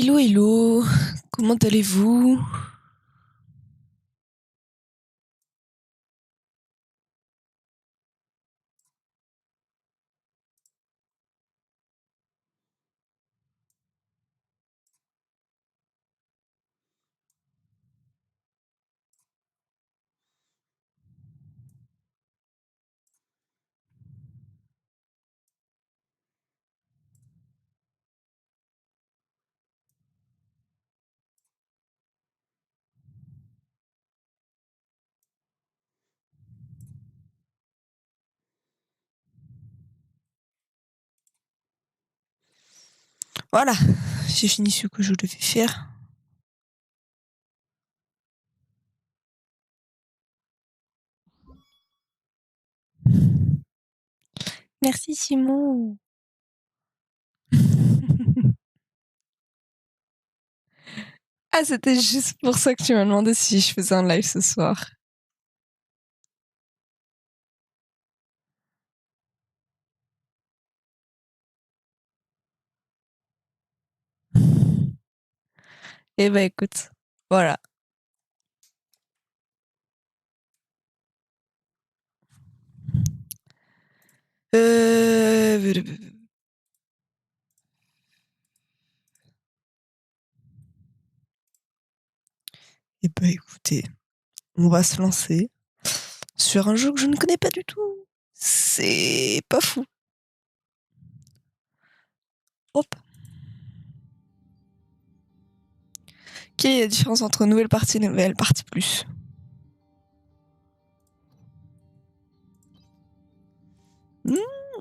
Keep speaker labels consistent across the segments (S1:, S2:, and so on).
S1: Hello, hello, comment allez-vous? Voilà, j'ai fini ce que je devais faire. Merci Simon. Ah, c'était juste pour ça que tu m'as demandé si je faisais un live ce soir. Eh ben écoute, voilà. Euh... Eh ben écoutez, on va se lancer sur un jeu que je ne connais pas du tout. C'est pas fou. Hop. Quelle est la différence entre nouvelle partie et nouvelle partie plus?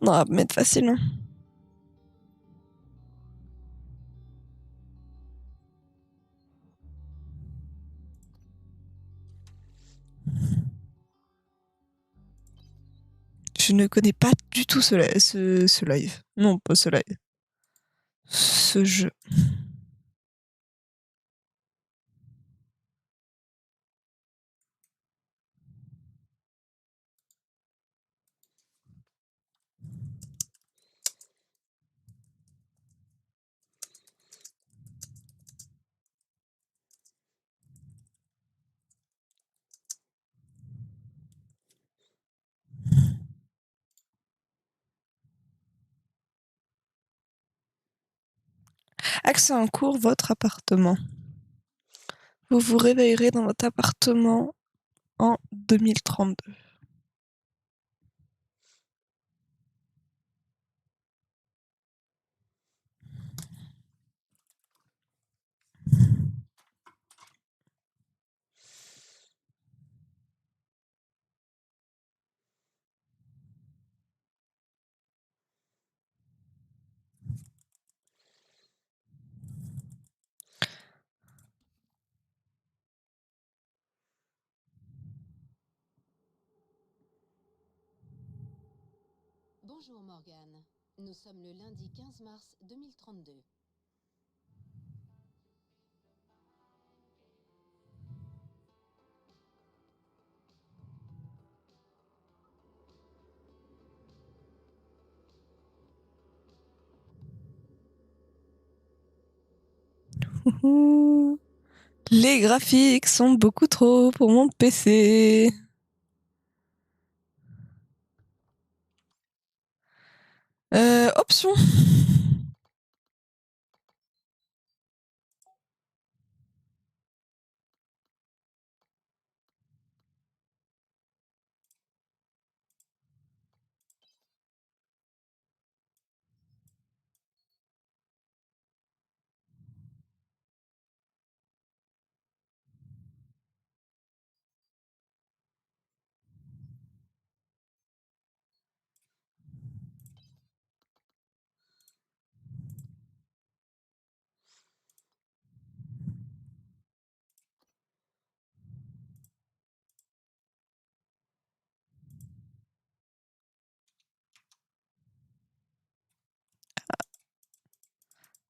S1: On va mettre facile. Hein. Je ne connais pas du tout ce live. Non, pas ce live. Ce jeu. Accès en cours, votre appartement. Vous vous réveillerez dans votre appartement en 2032.
S2: Bonjour Morgane, nous sommes le lundi 15 mars 2032.
S1: Les graphiques sont beaucoup trop pour mon PC. Option.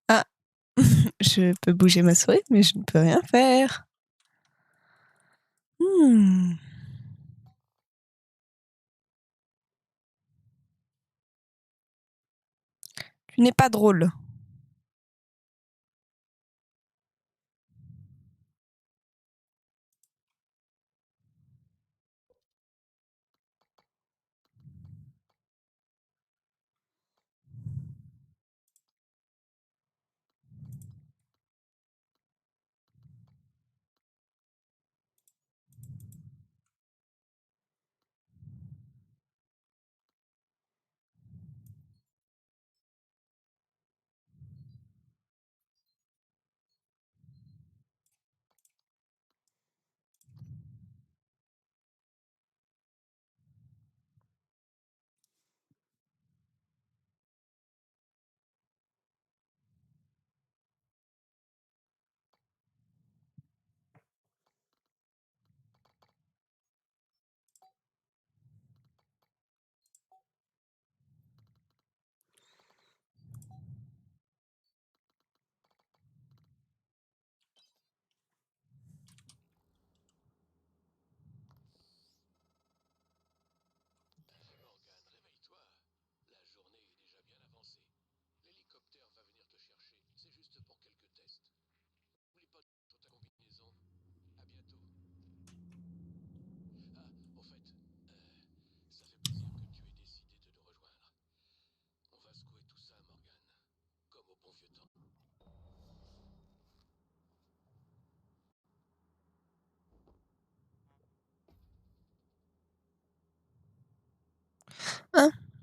S1: Ah, je peux bouger ma souris, mais je ne peux rien faire. Tu n'es pas drôle.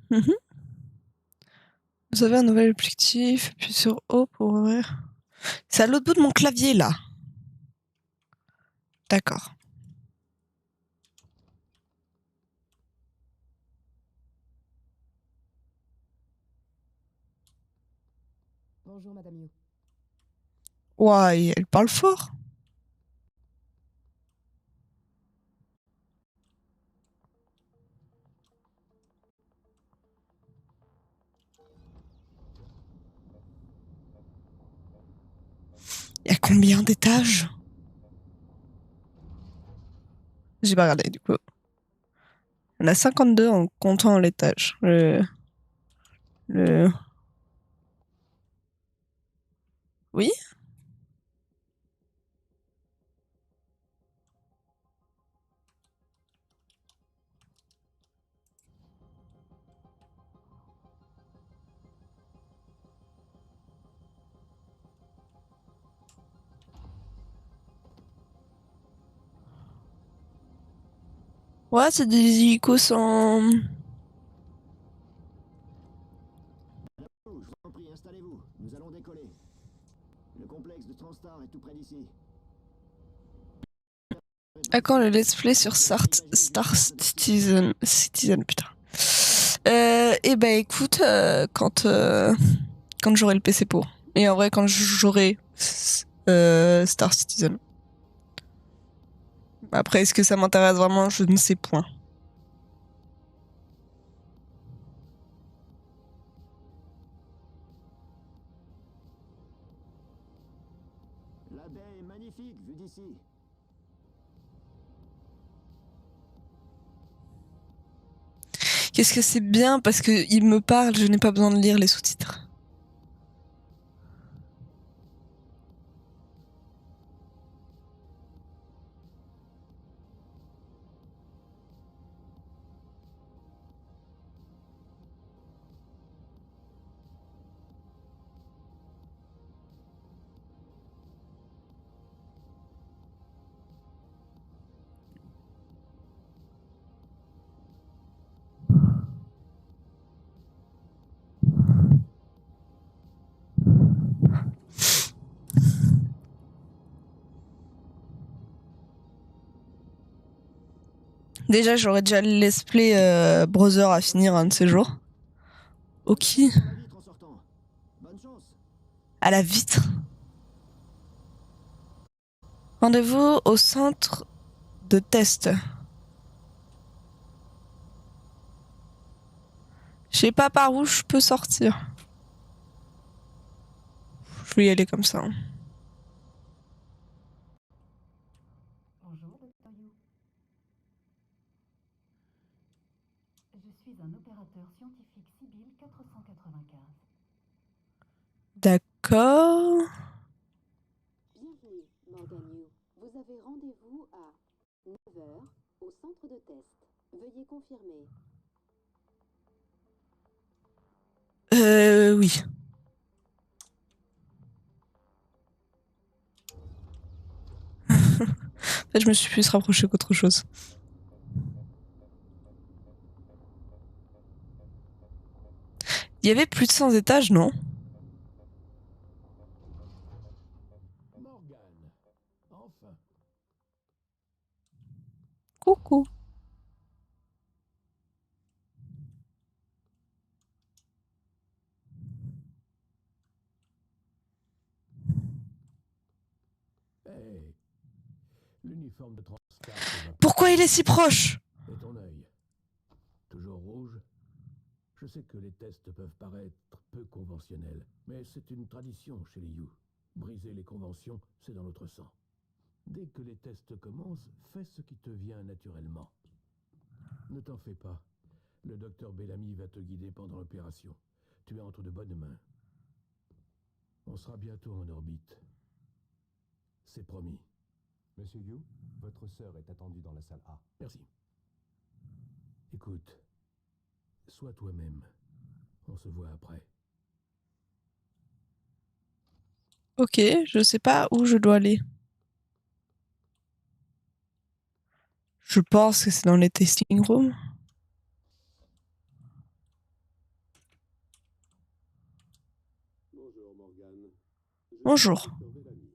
S1: Mhm. Vous avez un nouvel objectif, puis sur O pour ouvrir. C'est à l'autre bout de mon clavier, là. D'accord.
S2: Bonjour, Madame Yu.
S1: Ouais, elle parle fort. Il y a combien d'étages? J'ai pas regardé, du coup. Il y en a 52 en comptant l'étage. Le... Oui? Ouais, c'est des hélicos en...
S3: Je vous en prie, installez-vous. Nous allons décoller. Le complexe de Transtar est tout près d'ici.
S1: À quand le let's play sur Star Citizen? Citizen, putain. Eh ben écoute, quand j'aurai le PC pour. Et en vrai, quand j'aurai Star Citizen. Après, est-ce que ça m'intéresse vraiment? Je ne sais point.
S3: La baie est magnifique vue d'ici.
S1: Qu'est-ce que c'est bien parce que il me parle, je n'ai pas besoin de lire les sous-titres. Déjà, j'aurais déjà le let's play Brother à finir un de ces jours. Ok.
S3: Sur la vitre en sortant. Bonne chance.
S1: À la vitre. Rendez-vous au centre de test. Je sais pas par où je peux sortir. Je vais y aller comme ça.
S4: Bonjour, Dr. Yu. Je suis un opérateur scientifique civil 495.
S1: D'accord.
S2: Bienvenue, Morgan Yu. Vous avez rendez-vous à 9 heures au centre de test. Veuillez confirmer.
S1: Oui. En fait, je me suis plus rapprochée qu'autre chose. Il y avait plus de 100 étages, non?
S3: Morgan. Enfin.
S1: Coucou.
S3: Hey. L'uniforme de Transtar.
S1: Pourquoi il est si proche?
S3: Et ton œil. Toujours rouge. Je sais que les tests peuvent paraître peu conventionnels, mais c'est une tradition chez les You. Briser les conventions, c'est dans notre sang. Dès que les tests commencent, fais ce qui te vient naturellement. Ne t'en fais pas. Le docteur Bellamy va te guider pendant l'opération. Tu es entre de bonnes mains. On sera bientôt en orbite. C'est promis.
S5: Monsieur Yu, votre sœur est attendue dans la salle A.
S3: Merci. Écoute, sois toi-même. On se voit après.
S1: Ok, je sais pas où je dois aller. Je pense que c'est dans les testing rooms. Bonjour.
S3: Docteur Bellamy.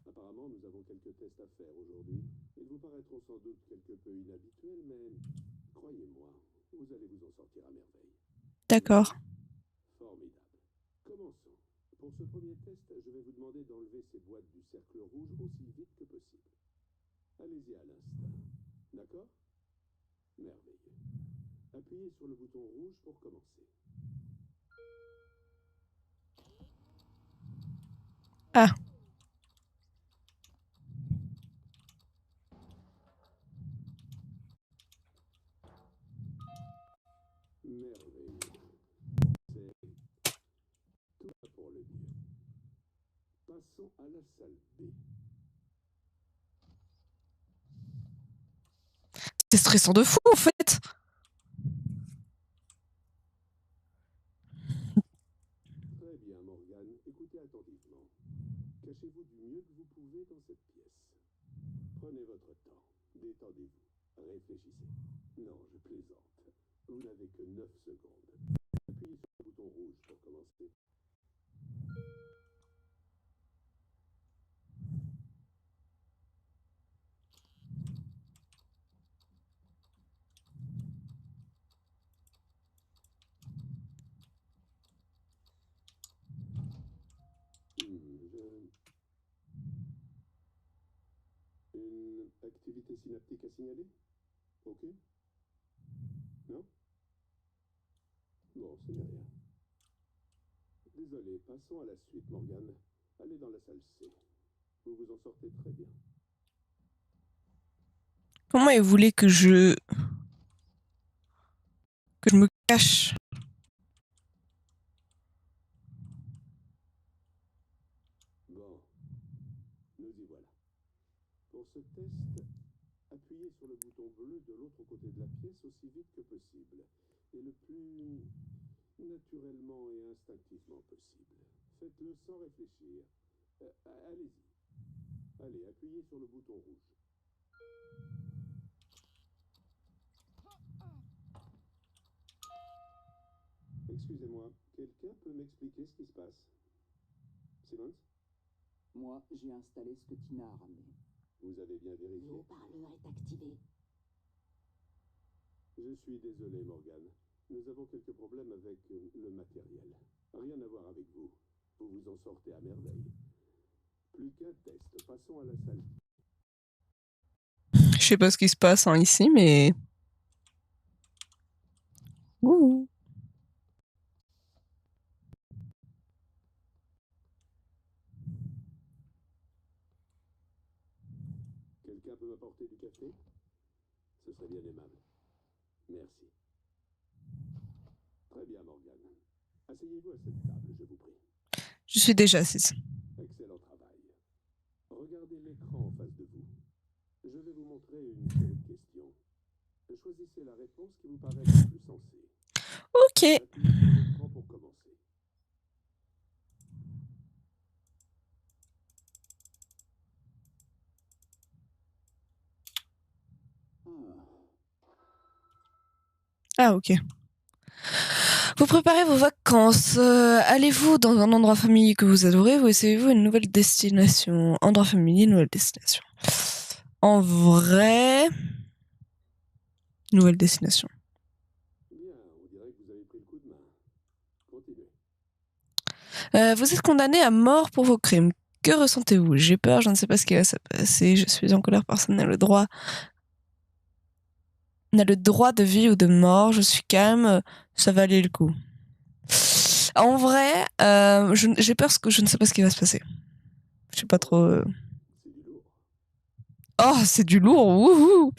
S3: Apparemment, nous avons quelques tests à faire aujourd'hui. Ils vous paraîtront sans doute quelque peu inhabituels, mais croyez-moi, vous allez vous en sortir à merveille.
S1: D'accord.
S3: Formidable. Commençons. Pour ce premier test, je vais vous demander d'enlever ces boîtes du cercle rouge aussi vite que possible. Allez-y à l'instant. D'accord? Merveilleux. Appuyez sur le bouton rouge pour commencer.
S1: Ah.
S3: Merveilleux. C'est tout va pour le mieux. Passons à la salle B.
S1: C'est stressant de fou, en fait.
S3: Très bien, Morgane. Écoutez attentivement. Cachez-vous du mieux que vous pouvez dans cette pièce. Prenez votre temps. Détendez-vous. Réfléchissez. Non, je plaisante. Vous n'avez que 9 secondes. Appuyez sur le bouton rouge pour commencer. Une activité synaptique à signaler? Ok? Non? Bon, ce n'est rien. Désolé, passons à la suite, Morgane. Allez dans la salle C. Vous vous en sortez très bien.
S1: Comment il voulait que je me cache?
S3: Bon, nous y voilà. Pour ce test, appuyez sur le bouton bleu de l'autre côté de la pièce aussi vite que possible. Et le plus naturellement et instinctivement possible. Faites-le sans réfléchir. Allez-y. Allez, appuyez sur le bouton rouge. Excusez-moi, quelqu'un peut m'expliquer ce qui se passe? Simmons?
S6: Moi, j'ai installé ce que Tina a ramené.
S3: Vous avez bien
S2: Le
S3: vérifié?
S2: haut-parleur est activé.
S3: Je suis désolé, Morgane. Nous avons quelques problèmes avec le matériel. Rien à voir avec vous. Vous vous en sortez à merveille. Plus qu'un test. Passons à la salle.
S1: Je sais pas ce qui se passe hein, ici, mais... Ouh.
S3: Quelqu'un peut m'apporter du café? Ce serait bien aimable. Merci. Très bien, Morgane. Asseyez-vous à cette table, je vous prie.
S1: Je suis déjà assise.
S3: Excellent travail. Regardez l'écran en face de vous. Je vais vous montrer une série de questions. Choisissez la réponse qui vous paraît la plus sensée.
S1: Ok.
S3: Appuyez sur l'écran pour commencer.
S1: Ah, ok. Vous préparez vos vacances. Allez-vous dans un endroit familier que vous adorez ou essayez-vous une nouvelle destination? Endroit familier, nouvelle destination. En vrai... Nouvelle destination.
S3: Bien, on dirait que vous avez pris le coup de main. Continuez.
S1: Vous êtes condamné à mort pour vos crimes. Que ressentez-vous? J'ai peur, je ne sais pas ce qui va se passer. Je suis en colère, personne n'a le droit de vie ou de mort. Je suis calme, ça va aller le coup. En vrai, j'ai peur parce que je ne sais pas ce qui va se passer. Je sais pas trop.
S3: C'est du lourd.
S1: Oh, c'est du lourd. Wouhou.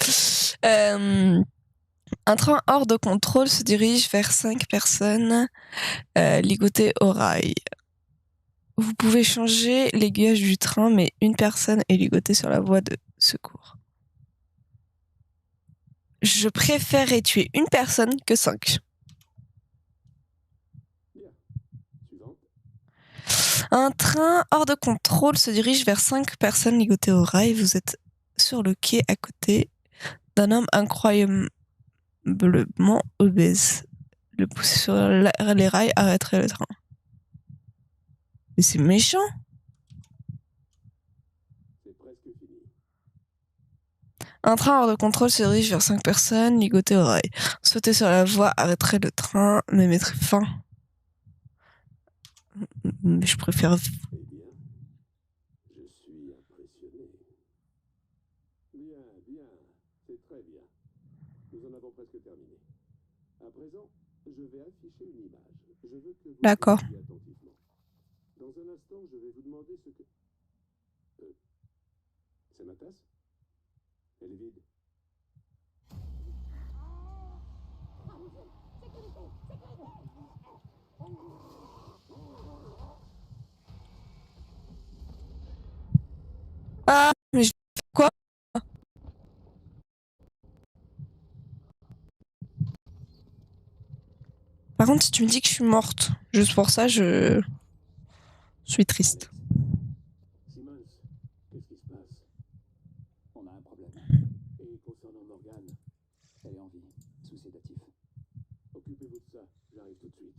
S1: Un train hors de contrôle se dirige vers 5 personnes ligotées au rail. Vous pouvez changer l'aiguillage du train, mais une personne est ligotée sur la voie de secours. Je préférerais tuer une personne que 5.
S3: Bien. Suivante.
S1: Un train hors de contrôle se dirige vers 5 personnes ligotées au rail. Vous êtes sur le quai à côté d'un homme incroyablement obèse. Le pousser sur les rails arrêterait le train. Mais c'est méchant. Un train hors de contrôle se dirige vers 5 personnes, ligotées aux rails. Sauter sur la voie arrêterait le train, mais mettrait fin. Mais je préfère...
S3: Eh bien, je suis impressionné. Bien, bien, c'est très bien. Nous en avons presque terminé. À présent, je vais afficher une image. Je veux que vous
S1: D'accord.
S3: regardiez attentivement. Dans un instant, je vais vous demander ce que... c'est ma tasse? Elle est vide.
S1: Ah, mais je... Quoi? Par contre, si tu me dis que je suis morte, juste pour ça, je suis triste.
S3: Simmons, qu'est-ce qui se passe?
S6: On a un problème.
S3: Et concernant Morgane,
S6: Elle est en vie, sous sédatif.
S3: occupez-vous de ça. J'arrive tout de suite.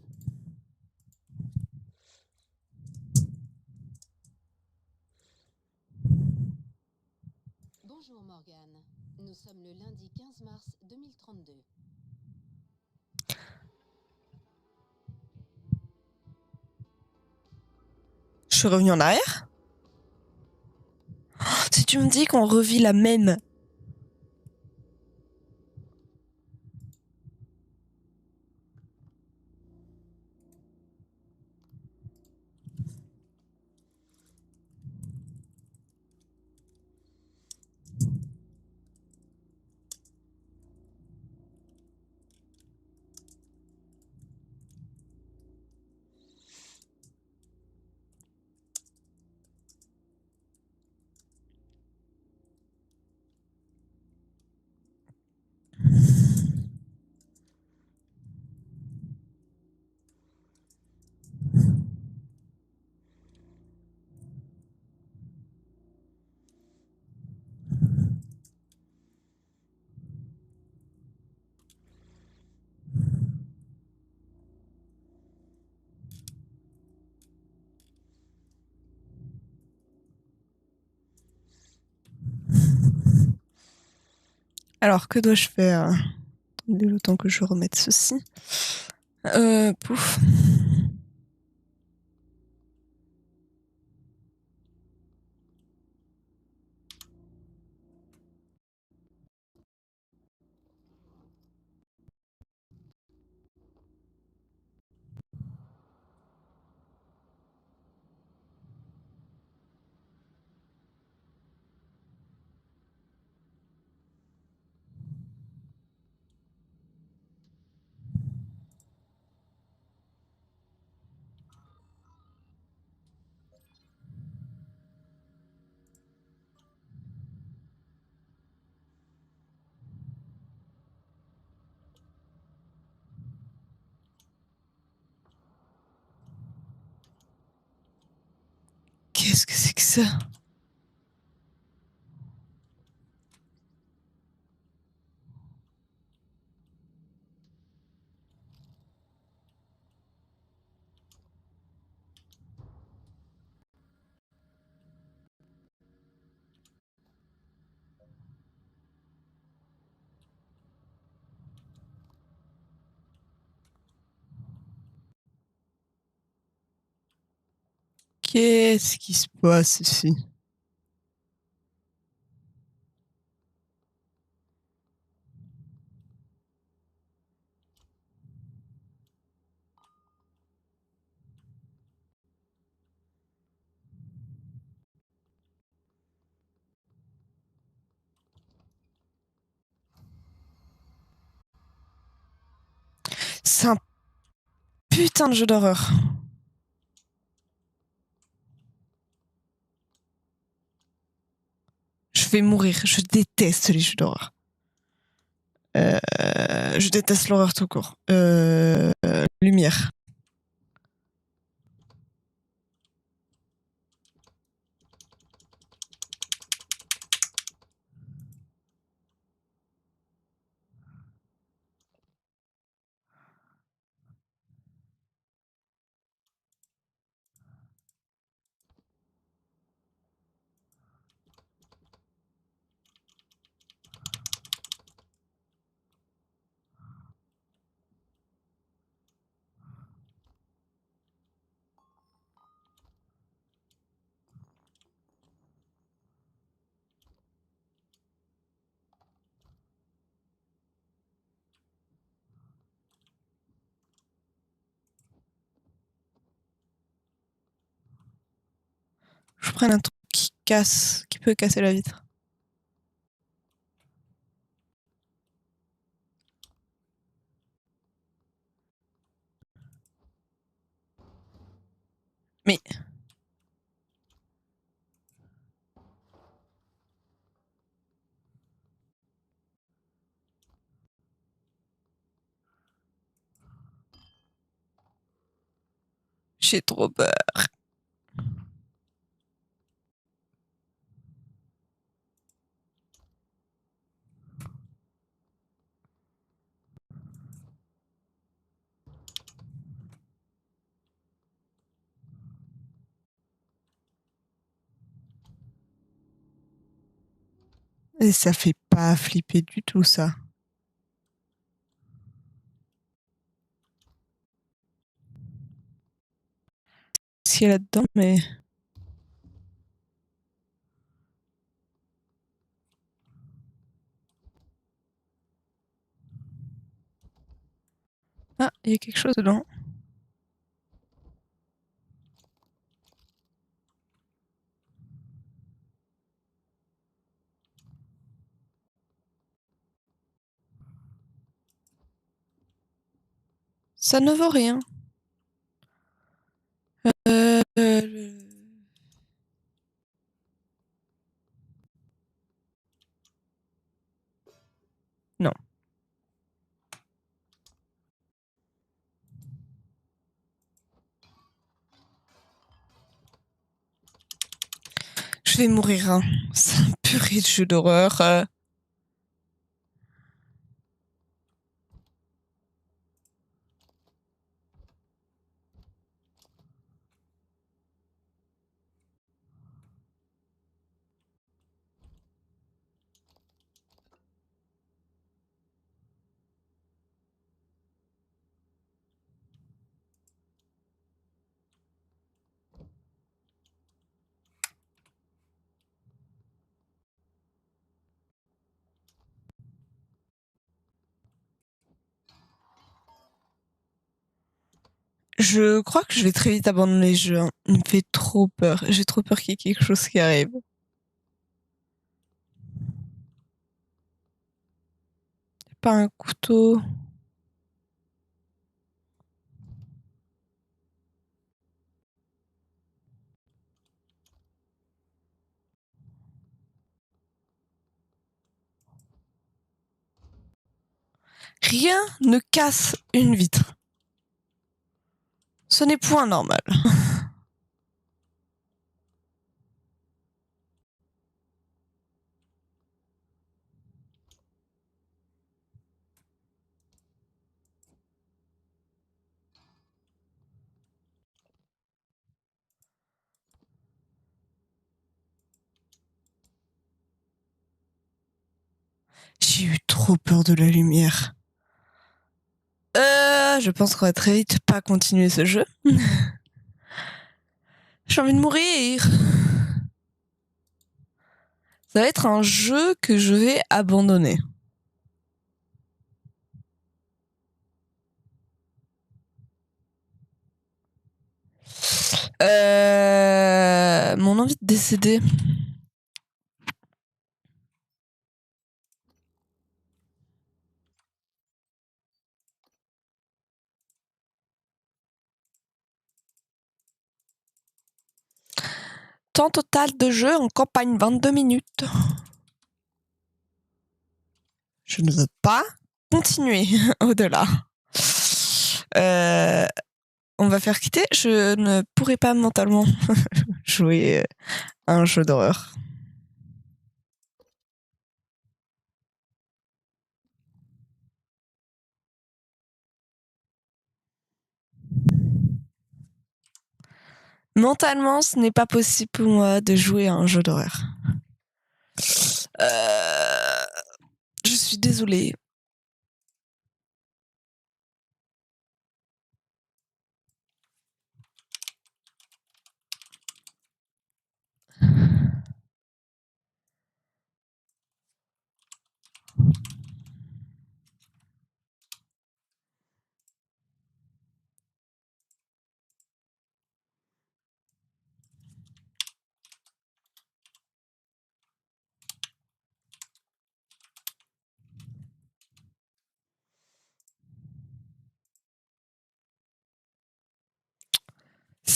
S2: Bonjour Morgane. Nous sommes le lundi 15 mars 2032.
S1: Je suis revenue en arrière? Si tu me dis qu'on revit la même... Alors, que dois-je faire? Attendez le temps que je remette ceci. Pouf. Qu'est-ce que c'est que ça? Qu'est-ce qui se passe ici? C'est un putain de jeu d'horreur. Je vais mourir. Je déteste les jeux d'horreur. Je déteste l'horreur tout court. Lumière. Je prenne un truc qui peut casser la vitre. Mais... J'ai trop peur. Et ça fait pas flipper du tout, ça. Ce qu'il y a là-dedans, mais... Ah, il y a quelque chose dedans. Ça ne vaut rien. Euh... Non. Je vais mourir, hein. C'est un purée de jeu d'horreur. Je crois que je vais très vite abandonner le jeu, hein. Il me fait trop peur. J'ai trop peur qu'il y ait quelque chose qui arrive. Pas un couteau. Rien ne casse une vitre. Ce n'est point normal. J'ai eu trop peur de la lumière. Je pense qu'on va très vite pas continuer ce jeu. J'ai envie de mourir. Ça va être un jeu que je vais abandonner. Mon envie de décéder. Temps total de jeu en campagne 22 minutes. Je ne veux pas continuer au-delà. On va faire quitter. Je ne pourrai pas mentalement jouer à un jeu d'horreur. Mentalement, ce n'est pas possible pour moi de jouer à un jeu d'horreur. Je suis désolée.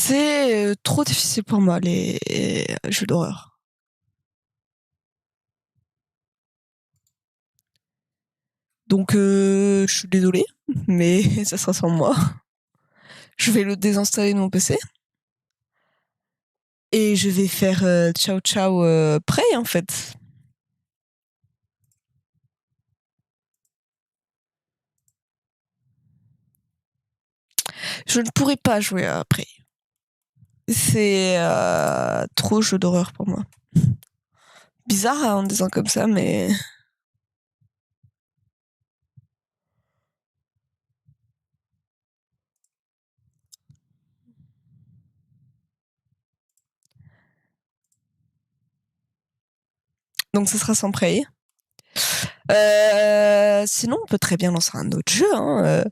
S1: C'est trop difficile pour moi, les jeux d'horreur. Donc, je suis désolée, mais ça sera sans moi. Je vais le désinstaller de mon PC. Et je vais faire ciao ciao Prey, en fait. Je ne pourrai pas jouer à Prey. C'est trop jeu d'horreur pour moi. Bizarre hein, en disant comme ça, mais... Donc ce sera sans Prey. Sinon, on peut très bien lancer un autre jeu. Hein.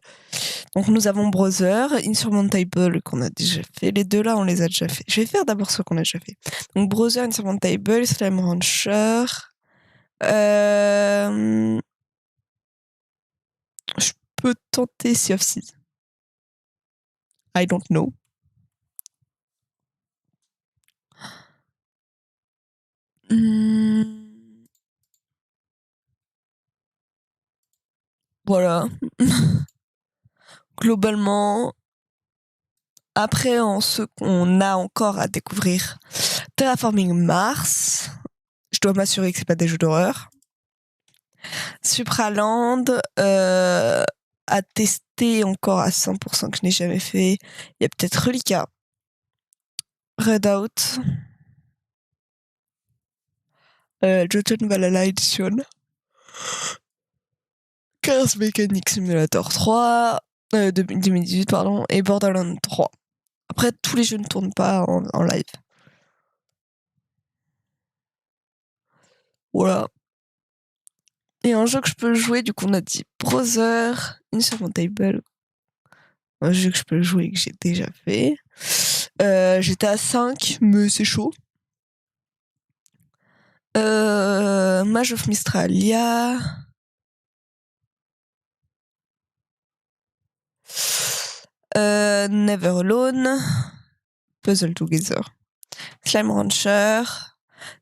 S1: Donc nous avons Brother, Insurmountable qu'on a déjà fait. Les deux là, on les a déjà fait. Je vais faire d'abord ceux qu'on a déjà fait. Donc Brother, Insurmountable, Slime Rancher. Je peux tenter Sea of Thieves. I don't know. Voilà. Globalement, après, en ce qu'on a encore à découvrir, Terraforming Mars. Je dois m'assurer que c'est pas des jeux d'horreur. Supraland, à tester encore à 100% que je n'ai jamais fait. Il y a peut-être Relica. Redout. Jotun Valhalla Edition. Chaos Mechanic Simulator 3. 2018, pardon. Et Borderlands 3. Après, tous les jeux ne tournent pas en live. Voilà. Et un jeu que je peux jouer, du coup, on a dit Brother, Insurmountable. Un jeu que je peux jouer et que j'ai déjà fait. J'étais à 5, mais c'est chaud. Mage of Mystralia. Never Alone. Puzzle Together. Slime Rancher.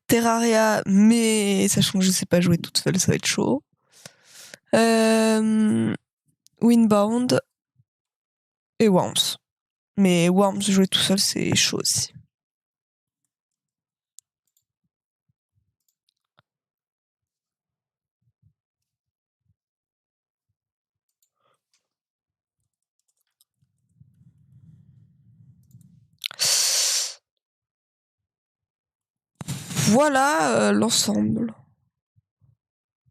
S1: Terraria, mais sachant que je sais pas jouer toute seule, ça va être chaud. Windbound. Et Worms. Mais Worms, jouer tout seul, c'est chaud aussi. Voilà l'ensemble.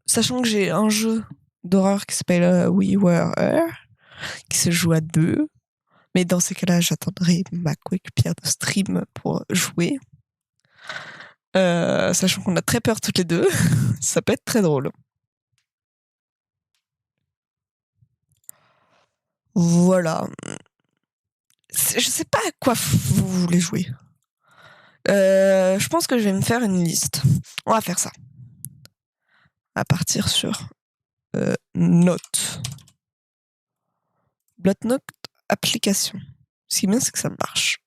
S1: Sachant que j'ai un jeu d'horreur qui s'appelle We Were Here, qui se joue à 2. Mais dans ces cas-là, j'attendrai ma quick pierre de stream pour jouer. Sachant qu'on a très peur toutes les deux. Ça peut être très drôle. Voilà. Je sais pas à quoi vous voulez jouer. Je pense que je vais me faire une liste. On va faire ça. À partir sur Note. Bloc-notes application. Ce qui est bien, c'est que ça marche.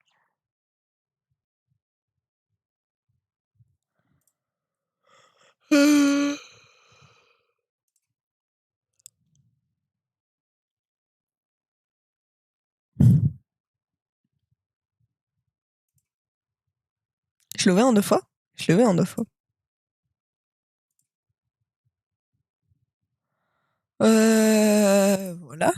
S1: Je le vais en 2 fois. Je le vais en 2 fois. Voilà.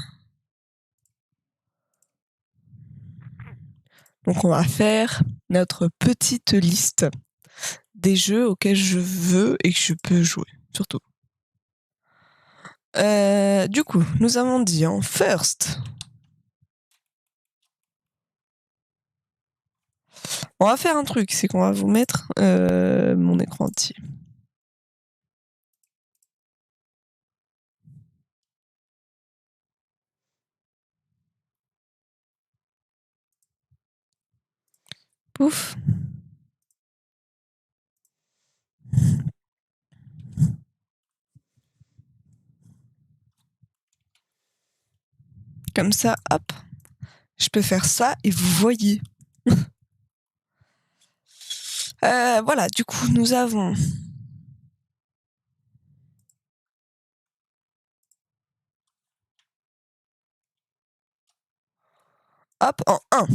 S1: Donc on va faire notre petite liste des jeux auxquels je veux et que je peux jouer, surtout. Du coup, nous avons dit en first. On va faire un truc, c'est qu'on va vous mettre mon écran entier. Pouf. Comme ça, hop. Je peux faire ça et vous voyez. Voilà, du coup, nous avons... Hop, en 1.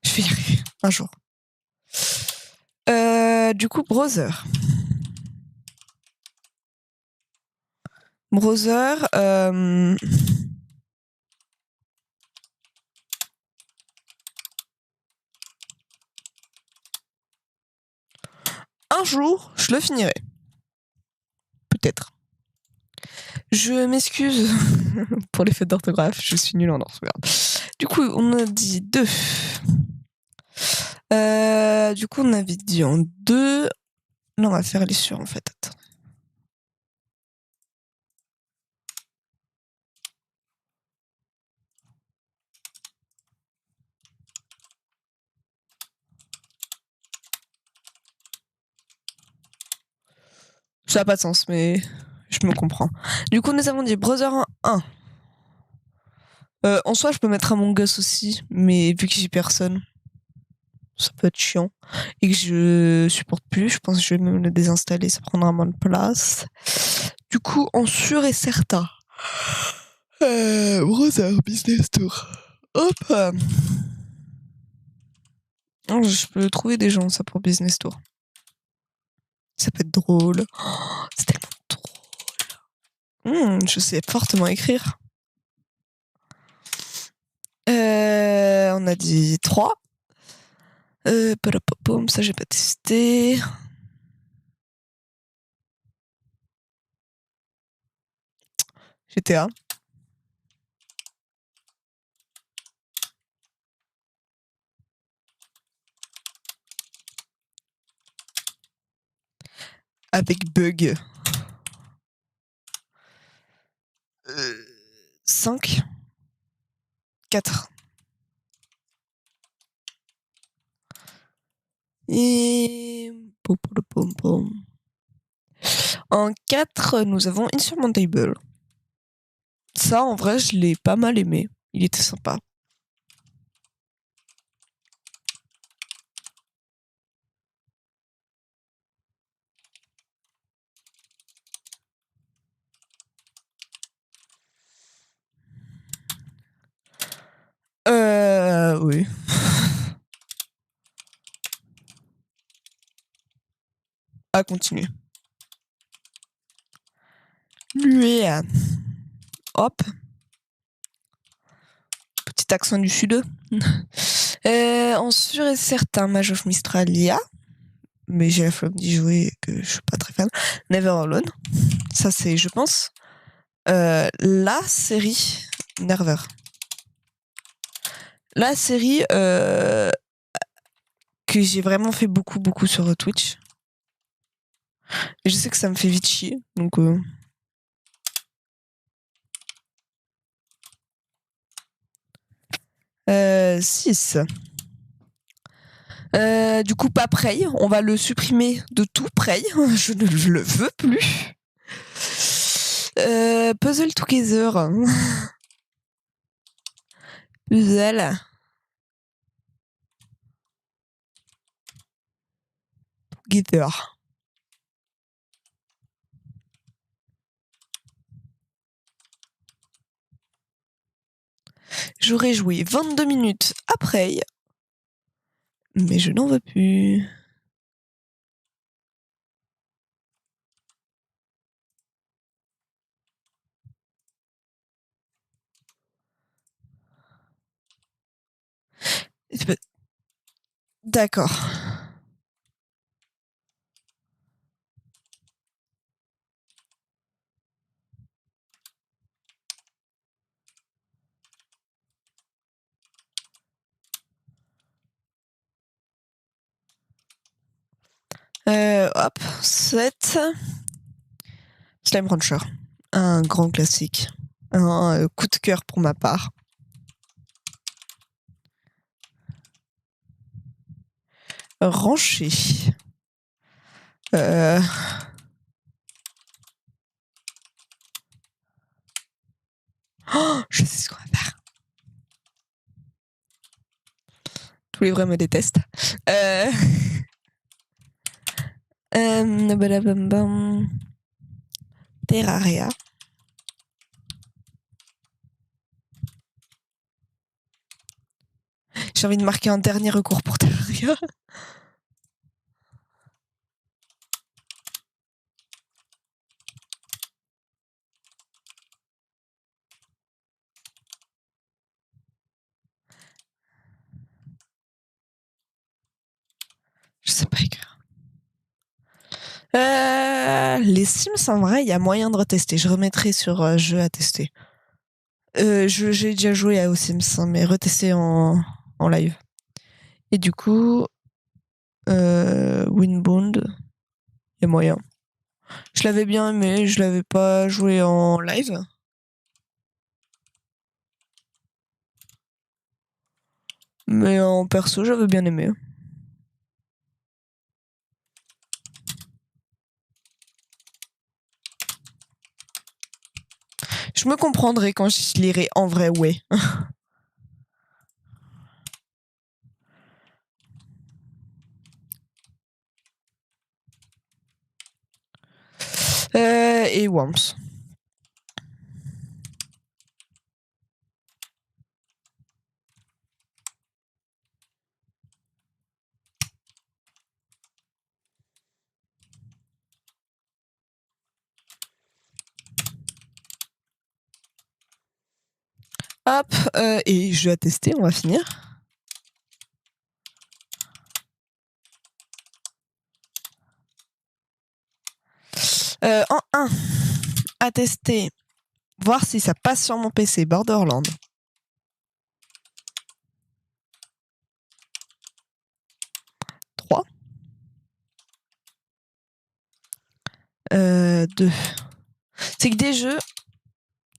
S1: Je vais y arriver un jour. Du coup, browser. Browser, un jour, je le finirai. Peut-être. Je m'excuse pour les fautes d'orthographe, je suis nulle en orthographe. Du coup, on a dit 2. Du coup, on avait dit en 2. Là, on va faire les sûrs, en fait. Attends. Ça n'a pas de sens, mais je me comprends. Du coup, nous avons dit browser en 1. En soi, je peux mettre Among Us aussi, mais vu que j'ai personne, ça peut être chiant. Et que je supporte plus, je pense que je vais même le désinstaller, ça prendra moins de place. Du coup, en sûr et certain. Browser Business Tour. Hop. Je peux trouver des gens, ça, pour Business Tour. Ça peut être drôle. Oh, c'est tellement drôle. Je sais fortement écrire. On a dit 3. Ça, j'ai pas testé. GTA. Avec bug. 5. 4. Et... En 4, nous avons Insurmountable. Ça, en vrai, je l'ai pas mal aimé. Il était sympa. Oui. À continuer. Lui, hop. Petit accent du sud. En sûr et certain, Mage of Mistralia. Mais j'ai la flemme d'y jouer et que je suis pas très fan. Never Alone. Ça, c'est, je pense, la série Nerver. La série que j'ai vraiment fait beaucoup sur Twitch. Et je sais que ça me fait vite chier, donc... 6. Du coup, pas Prey. On va le supprimer de tout, Prey. Je ne le veux plus. Puzzle Together. Puzzle. Together. J'aurais joué 22 minutes après, mais je n'en veux plus. D'accord. Hop, 7. Slime Rancher. Un grand classique. Un coup de cœur pour ma part. Rancher. Oh, je sais ce qu'on va faire. Tous les vrais me détestent. Badabam. Terraria. J'ai envie de marquer un dernier recours pour Terraria. Je sais pas écrire. Les Sims, en vrai, il y a moyen de retester. Je remettrai sur jeu à tester. J'ai déjà joué aux Sims, hein, mais retester en live. Et du coup, Windbound, il y a moyen. Je l'avais bien aimé, je l'avais pas joué en live. Mais en perso, j'avais bien aimé. Je me comprendrai quand je lirai en vrai, ouais. Et Worms. Hop, et jeu à tester, on va finir. En 1, à tester, voir si ça passe sur mon PC, Borderlands. Euh, 2. C'est que des jeux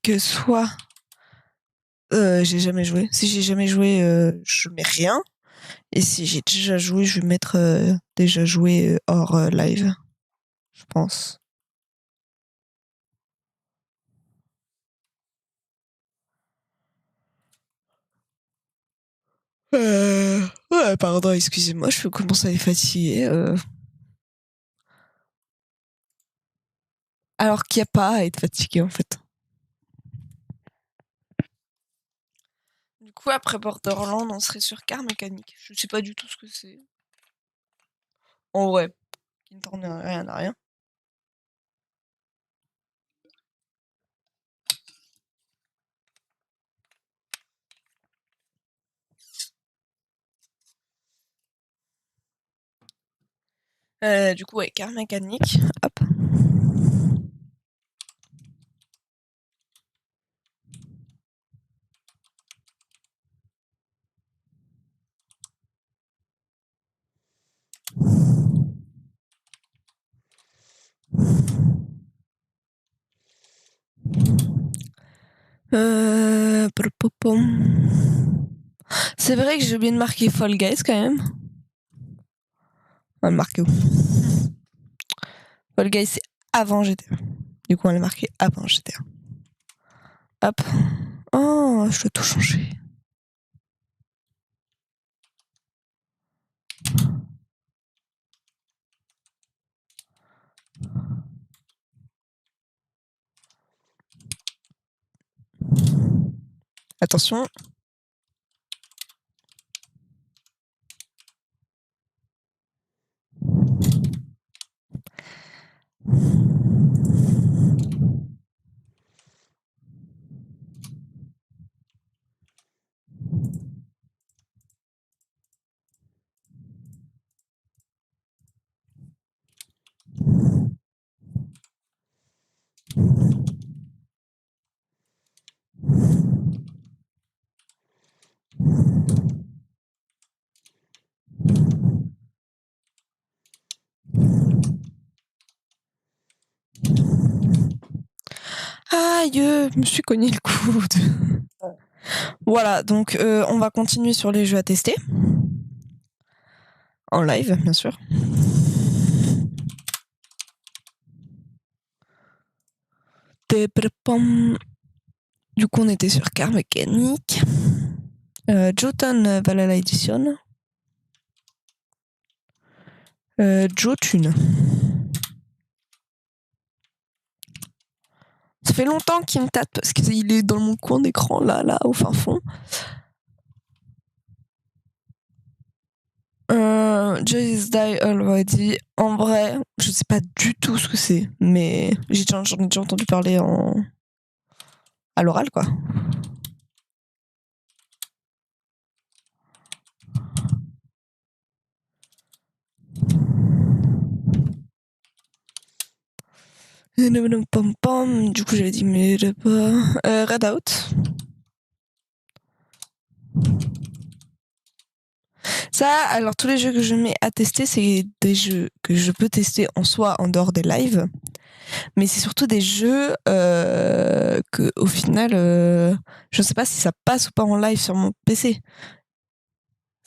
S1: que soit j'ai jamais joué. Si j'ai jamais joué, je mets rien. Et si j'ai déjà joué, je vais mettre déjà joué hors live, je pense. Ouais, pardon, excusez-moi, je commence à être fatiguée. Alors qu'il n'y a pas à être fatigué, en fait. Du coup, après Borderlands, on serait sur Car Mécanique. Je sais pas du tout ce que c'est. En vrai, qui ne tourne rien à rien. Du coup, ouais, Car Mécanique. Hop. C'est vrai que j'ai oublié de marquer Fall Guys quand même. On va le marquer où? Fall Guys, c'est avant GTA. Du coup, on l'a marqué avant GTA. Hop. Oh, je dois tout changer. Attention. Aïe, je me suis cogné le coude. Voilà, donc on va continuer sur les jeux à tester. En live, bien sûr. Du coup, on était sur Car Mécanique. Jotun Valhalla Edition. Jotun. Ça fait longtemps qu'il me tâte parce qu'il est dans mon coin d'écran, là, au fin fond. Joyce Die Already. En vrai, je sais pas du tout ce que c'est, mais j'en ai déjà entendu parler à l'oral, quoi. Du coup, j'avais dit, mais pas. Red Out. Ça, alors tous les jeux que je mets à tester, c'est des jeux que je peux tester en soi en dehors des lives, mais c'est surtout des jeux que, au final, je ne sais pas si ça passe ou pas en live sur mon PC,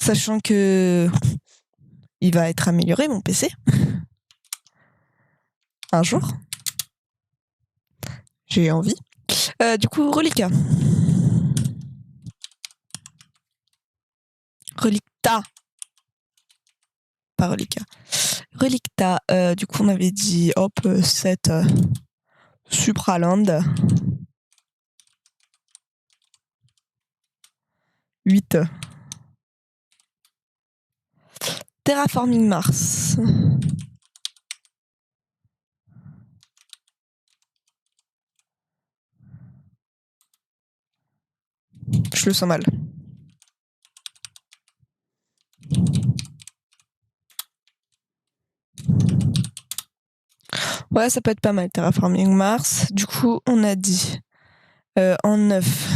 S1: sachant que il va être amélioré mon PC un jour. J'ai envie. Du coup, Relica. Relicta. Pas Relica. Relicta. Du coup, on avait dit, hop, 7 Supraland. 8 Terraforming Mars. Je le sens mal. Ouais, ça peut être pas mal, Terraforming Mars. Du coup, on a dit en 9.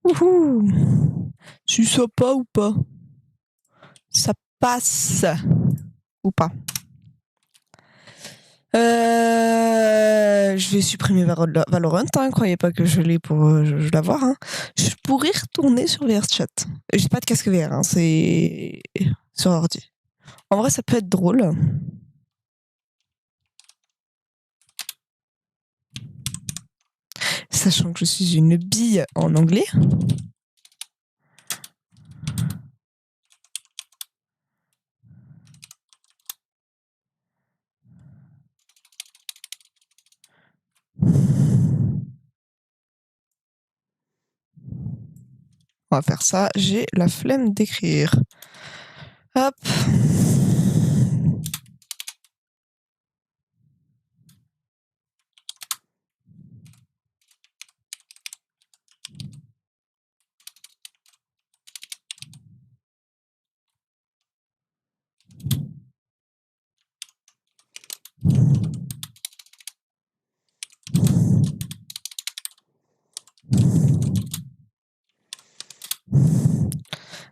S1: Ouhou. Tu sais pas ou pas? Ça passe ou pas? Je vais supprimer Valorant, hein, croyez pas que je l'ai pour je l'avoir. Hein. Je pourrais retourner sur VRChat. J'ai pas de casque VR, hein, c'est sur ordi. En vrai, ça peut être drôle. Sachant que je suis une bille en anglais. On va faire ça. J'ai la flemme d'écrire. Hop.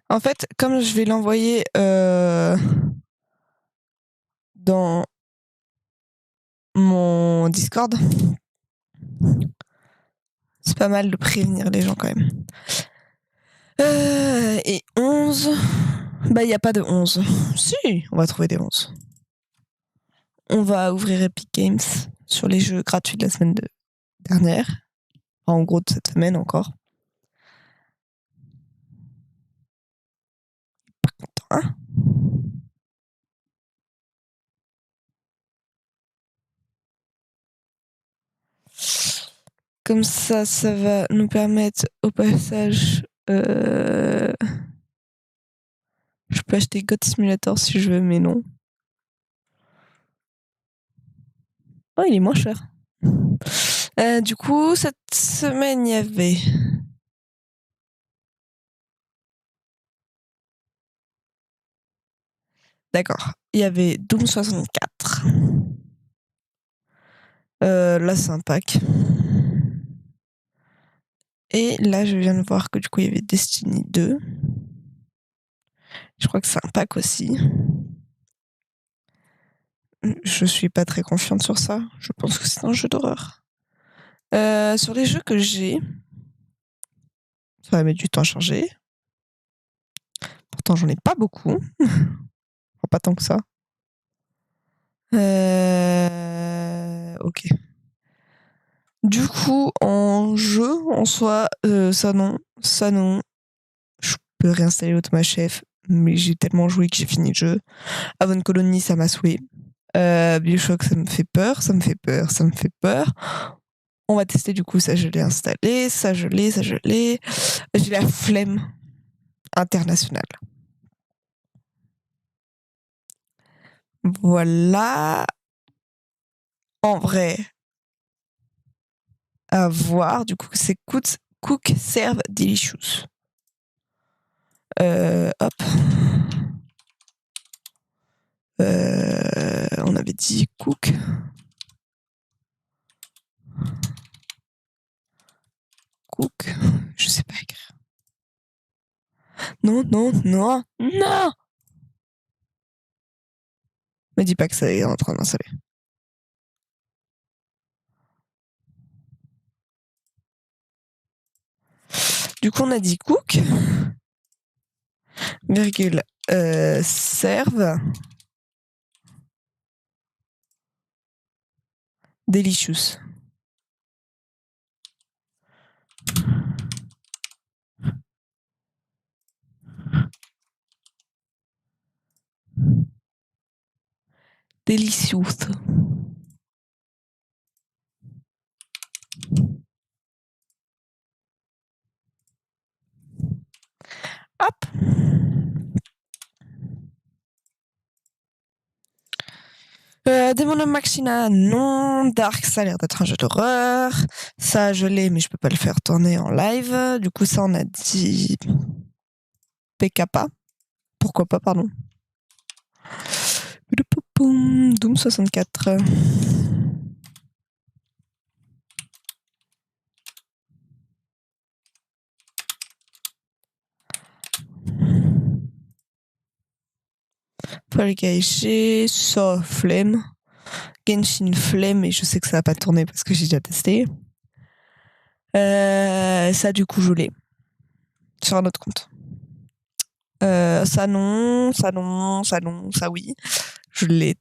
S1: En fait, comme je vais l'envoyer dans mon Discord, c'est pas mal de prévenir les gens quand même. Et 11. Bah, il n'y a pas de 11. Si, on va trouver des 11. On va ouvrir Epic Games sur les jeux gratuits de la semaine dernière. Enfin, en gros, de cette semaine encore. Pas content, hein? Comme ça, ça va nous permettre au passage... Je peux acheter God Simulator si je veux, mais non. Oh, il est moins cher. Du coup, cette semaine, il y avait... D'accord. Il y avait Doom 64. Là, c'est un pack. Et là, je viens de voir que du coup, il y avait Destiny 2. Je crois que c'est un pack aussi. Je suis pas très confiante sur ça. Je pense que c'est un jeu d'horreur. Sur les jeux que j'ai, ça va mettre du temps à charger. Pourtant, j'en ai pas beaucoup. Enfin, pas tant que ça. Ok. Du coup, en jeu, en soi, ça non. Je peux réinstaller Automa Chef, mais j'ai tellement joué que j'ai fini le jeu. Avon Colony, ça m'a saoulé. Bioshock, ça me fait peur. On va tester du coup, ça je l'ai installé, ça je l'ai. J'ai la flemme internationale. Voilà. En vrai, à voir, du coup, c'est Cook Serve Delicious. Hop. On avait dit Cook. Je sais pas écrire. Non. Me dis pas que ça est en train d'installer. Du coup, on a dit Cook, virgule, serve, delicious. Delicious. Hop. Demonum Machina, non. Dark, ça a l'air d'être un jeu d'horreur. Ça, je l'ai, mais je peux pas le faire tourner en live. Du coup, ça, on a dit PKPA. Pourquoi pas, pardon. Doom 64. Fall Guy, ça, flemme. Genshin, flemme, et je sais que ça va pas tourner parce que j'ai déjà testé. Ça, du coup, je l'ai. Sur un autre compte. Ça non, ça oui. Je l'ai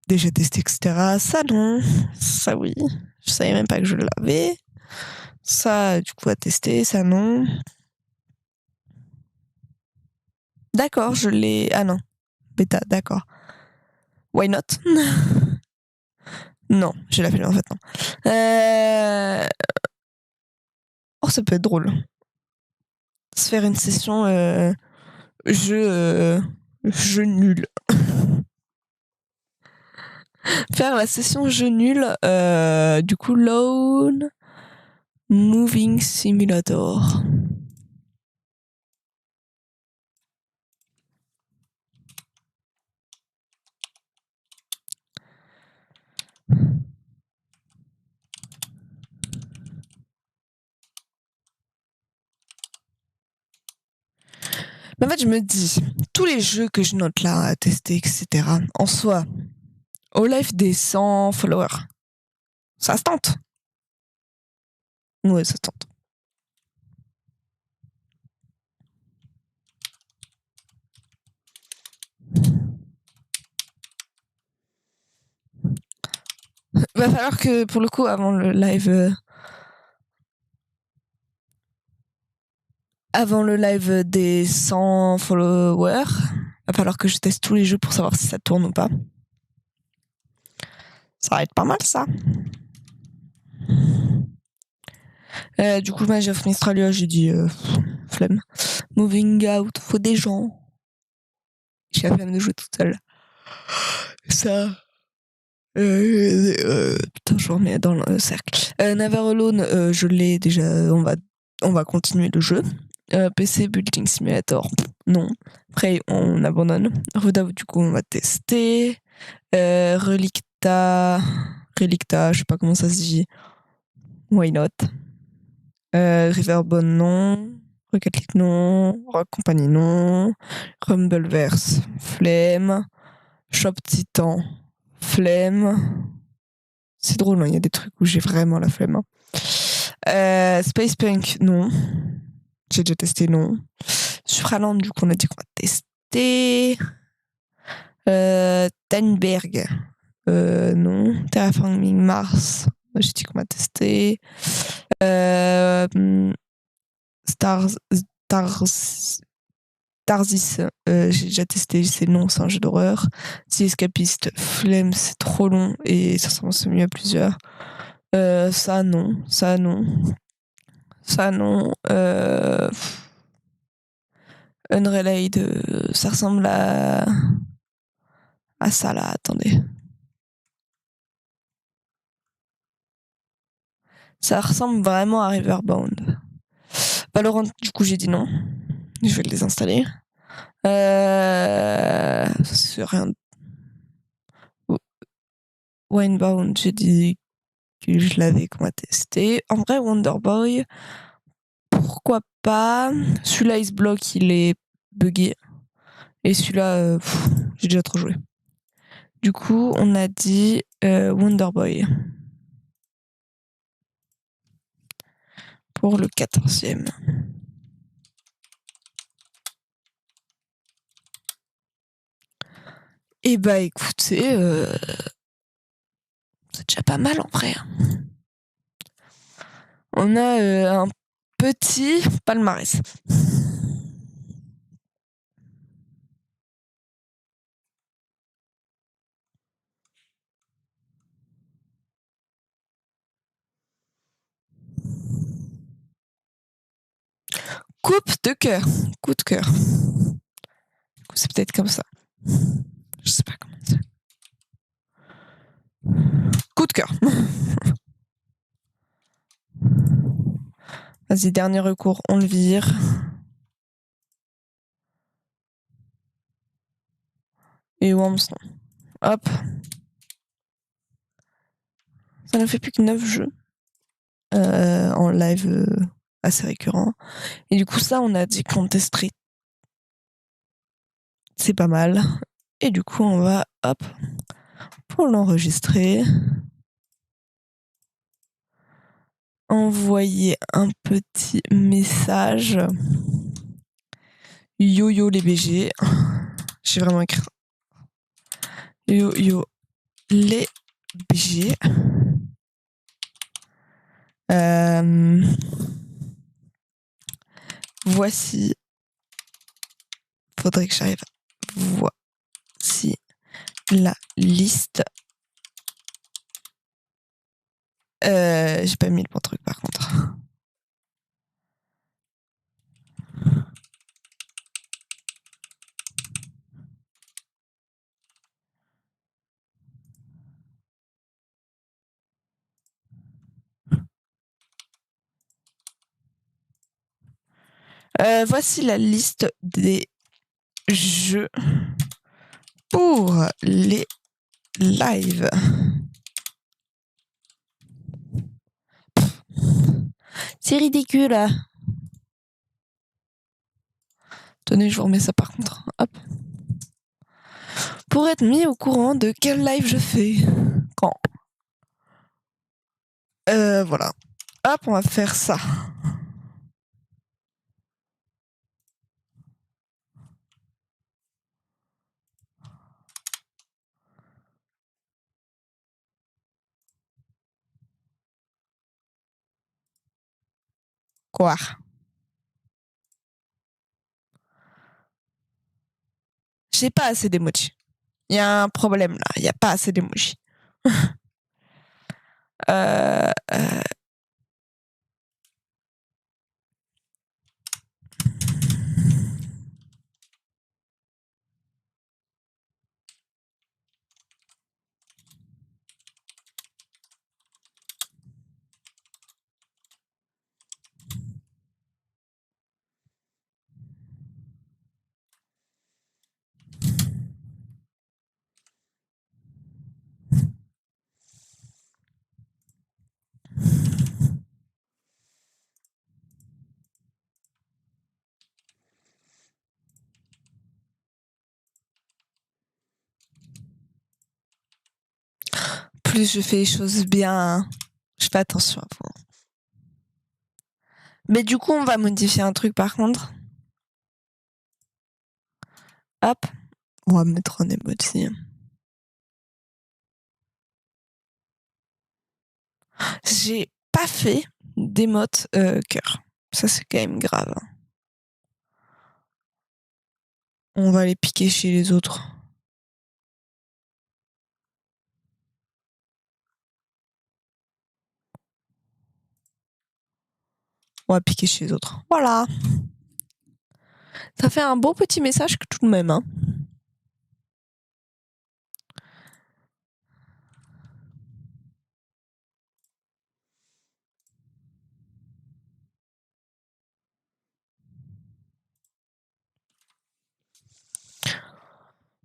S1: déjà testé, etc. Ça non, ça oui. Je savais même pas que je l'avais. Ça, du coup, à tester, ça non. D'accord, je l'ai. Ah non, bêta, d'accord. Why not? Non, j'ai la flemme en fait, non. Oh, ça peut être drôle. Se faire une session jeu nul. Faire la session jeu nul, du coup, Lone Moving Simulator. Mais en fait, je me dis, tous les jeux que je note là à tester, etc., en soi, au live des 100 followers, ça se tente. Ouais, ça se tente. Va falloir que, pour le coup, avant le live des 100 followers, va falloir que je teste tous les jeux pour savoir si ça tourne ou pas. Ça va être pas mal, ça. Du coup, Magie of Mistralia, j'ai dit flemme. Moving Out, faut des gens. J'ai la flemme de jouer toute seule. Ça. Putain, je remets dans le cercle. Never Alone, je l'ai déjà. On va continuer le jeu. PC Building Simulator, non. Après, on abandonne. Redoubt, du coup, on va tester. Relicta, je sais pas comment ça se dit. Why not? Riverbone, non. Rocket League, non. Rock Company, non. Rumbleverse, flemme. Shop Titan, flemme. C'est drôle, hein, il y a des trucs où j'ai vraiment la flemme. Space Punk, non. J'ai déjà testé, non. Supraland, du coup, on a dit qu'on va tester. Tannenberg, Non. Terraforming Mars, j'ai dit qu'on m'a testé. Starzis, j'ai déjà testé, c'est long, c'est un jeu d'horreur. The Escapist, flemme, c'est trop long et ça commence mieux à plusieurs. Ça non. Unrelated, ça ressemble à ça là, attendez. Ça ressemble vraiment à Riverbound. Valorant, du coup, j'ai dit non. Je vais le désinstaller. C'est rien. Winebound, j'ai dit que je l'avais qu'on a testé. En vrai, Wonderboy, pourquoi pas. Celui-là, Ice Block, il est buggé. Et celui-là, j'ai déjà trop joué. Du coup, on a dit Wonderboy. Pour le 14e. Et bah écoutez, c'est déjà pas mal en vrai. On a un petit palmarès. Coupe de cœur. Coup de cœur. C'est peut-être comme ça. Je sais pas comment c'est. Coup de cœur. Vas-y, dernier recours, on le vire. Et Worms, non. Hop. Ça ne fait plus que 9 jeux. En live assez récurrent. Et du coup, ça, on a dit qu'on testerait. C'est pas mal. Et du coup, on va, hop, pour l'enregistrer, envoyer un petit message. Yo yo les BG. J'ai vraiment écrit. Yo yo les BG. Voici. Faudrait que j'arrive. Voici la liste. J'ai pas mis le bon truc par contre. Voici la liste des jeux pour les lives. C'est ridicule. Tenez, je vous remets ça par contre. Hop. Pour être mis au courant de quel live je fais. Quand. Voilà. Hop, on va faire ça. Quoi? J'ai pas assez d'emojis. Il y a un problème là. Il y a pas assez d'emojis. Plus je fais les choses bien, je fais attention à vous. Mais du coup, on va modifier un truc par contre. Hop, on va mettre un emoji. J'ai pas fait d'émote cœur. Ça, c'est quand même grave. On va les piquer chez les autres. On va piquer chez les autres. Voilà. Ça fait un beau petit message que tout de même. Hein.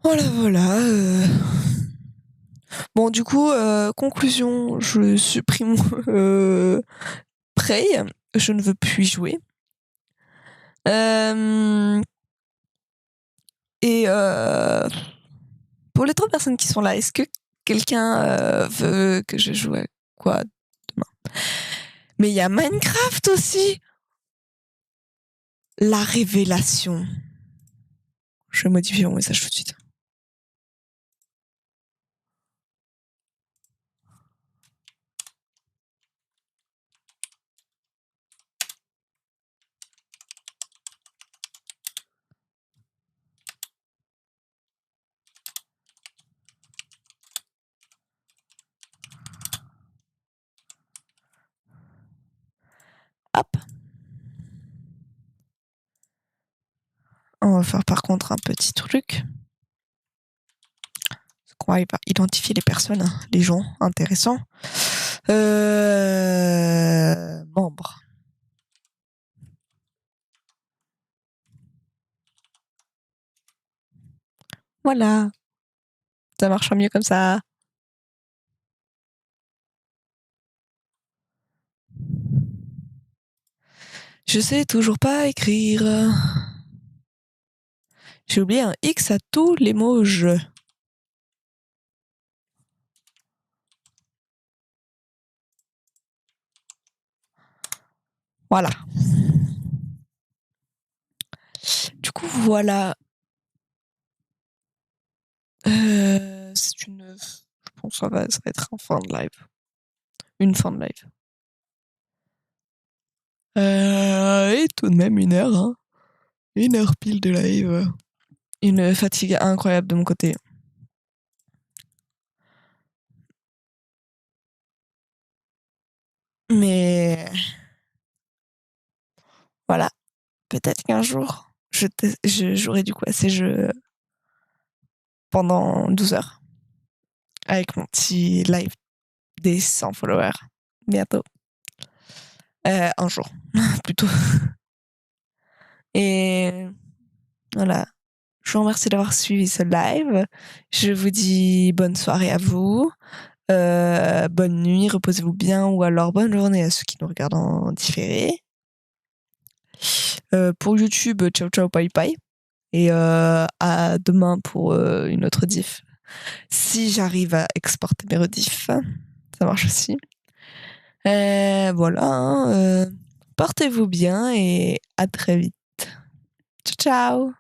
S1: Voilà, voilà. Bon, du coup, conclusion, je supprime Prey. Je ne veux plus y jouer. Et pour les 3 personnes qui sont là, est-ce que quelqu'un veut que je joue à quoi demain? Mais il y a Minecraft aussi. La révélation. Je vais modifier mon message tout de suite. Hop. On va faire par contre un petit truc. On va identifier les personnes, hein, les gens intéressants. Membres. Voilà. Ça marche mieux comme ça. Je sais toujours pas écrire. J'ai oublié un X à tous les mots je. Voilà. Du coup, voilà. C'est une. Je pense que ça va être un fin de live. Une fin de live. Et tout de même 1 heure. Hein. 1 heure pile de live. Une fatigue incroyable de mon côté. Mais voilà, peut-être qu'un jour, je jouerai du coup à ces jeux pendant 12 heures avec mon petit live des 100 followers bientôt. Un jour, plutôt. Et voilà. Je vous remercie d'avoir suivi ce live. Je vous dis bonne soirée à vous. Bonne nuit, reposez-vous bien, ou alors bonne journée à ceux qui nous regardent en différé. Pour YouTube, ciao ciao bye bye. Et à demain pour une autre diff. Si j'arrive à exporter mes rediffs, ça marche aussi. Voilà. Hein, portez-vous bien et à très vite. Ciao ciao.